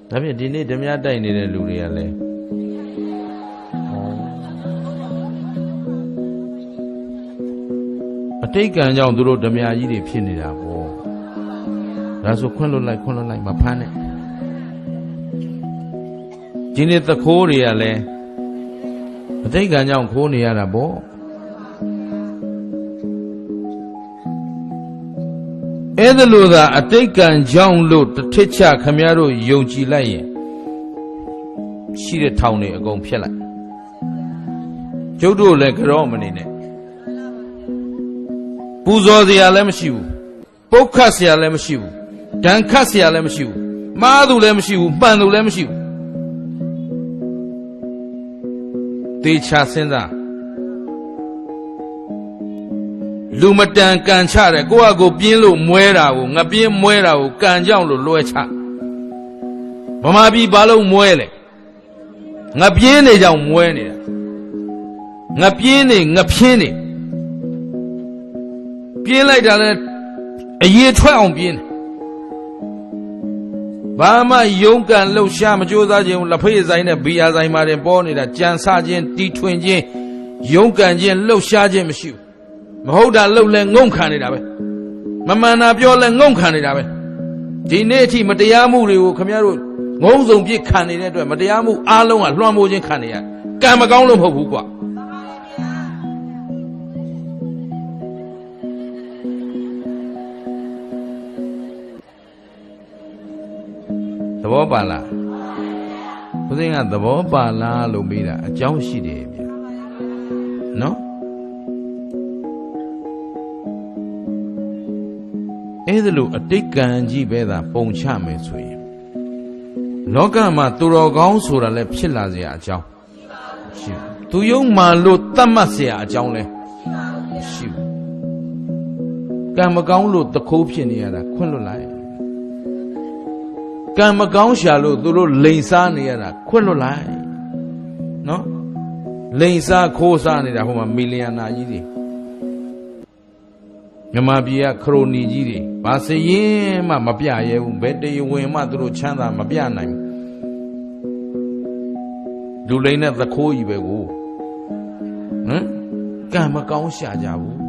ဒါဖြင့်ဒီနေ့ဓမြတိုက်နေတဲ့လူတွေကလည်းအတိတ်ကံကြောင့်သူတို့ဓမြကြီးတွေဖြစ်နေတာပေါ့ဒါဆိုခွင့်လွတ်လိုက်မဖမ်းနဲ့ဒီနေ့သခိုးတွေကလည်းအတိတ်ကံကြောင့်ခိုးနေရတာပေါ့အဲ့ဒါလို့သာအတိတ်ကံကြောင့်လို့တစ်ထစ်ချခမည်းတော်ယုံကြည်လိုက်ရင်ရှိတဲ့ထောင်တွေအကုန်ဖျက်လိုက်ကျုပ်တို့လည်းကြောမနေနဲ့ပူဇော်စရာလည်းမရှိဘူးပုတ်ခတ်စရာလည်းမရှိဘူးဒဏ်ခတ်စရာလည်းမရှိဘူးမှားသူလည်းမရှိဘူးမှန်သူလည်းမရှိဘူးသေချာစဉ်းစားလူမတန်ကန်ချတယ်ကိုယ့်အကိုပြင်းလို့မွဲတာကိုငပြင်းမွဲတာကိုကန်ကြောင့်လို့လွှဲချဗမာပြည်ဘာလို့မွဲလဲငပြင်းနေကြောင့်မွဲနေတာငပြင်းနေငဖြင်းနေပြင်းလိုက်တာလဲအရေးထွက်အောင်ပြင်းတယ်ဘာမှယုံကန်လှုပ်ရှားမကြိုးစားခြင်းလက်ဖေးဆိုင်နဲ့ဘီယာဆိုင်မှာတင်ပေါ်နေတာကြံစခြင်းတီထွင်ခြင်းယုံကန်ခြင်းလှုပ်ရှားခြင်းမရှိဘူးမဟုတ်တာလှုပ်လဲငုံခံနေတာပဲမမှန်တာပြောလဲငုံခံနေတာပဲဒီနေ့အထိမတရားမှုတွေကိုခင်ဗျားတို့ငုံစုံပြစ်ခံနေတဲ့အတွက်မတရားမှုအားလုံးကလွှမ်းမိုးခြင်းခံနေရကံမကောင်းလို့မဟုတ်ဘူးကွာသဘောပါလားဦးစင်းကသဘောပါလားလို့မေးတာအကြောင်းရှိတယ်ဗျာနော်အဲ့ဒါလို့အတိတ်ကံကြီးပဲသာပုံချမယ်ဆိုရင်လောကမှာသူတော်ကောင်းဆိုတာလည်းဖြစ်လာเสียအကြောင်းရှိဘူးသူယုံမှလို့တတ်မှတ်เสียအကြောင်းလည်းရှိဘူးကံမကောင်းလို့တခိုးဖြစ်နေရတာခွင့်လွတ်လိုက်ကံမကောင်းရှာလို့သူတို့လိန်စားနေရတာခွင့်လွတ်လိုက်နော်လိန်စားခိုးစားနေတာဟိုမှာမီလီယံနာကြီးတွေမြန်မာပြည်ကခရိုနီကြီးတွေဘာစရင်မှမပြရဲဘူးဘယ်တရားဝင်မှသူတို့ချမ်းသာမပြနိုင်ဘူးလူလိန်နဲ့သခိုးကြီးပဲကိုဟမ်ကံမကောင်းရှာကြဘူး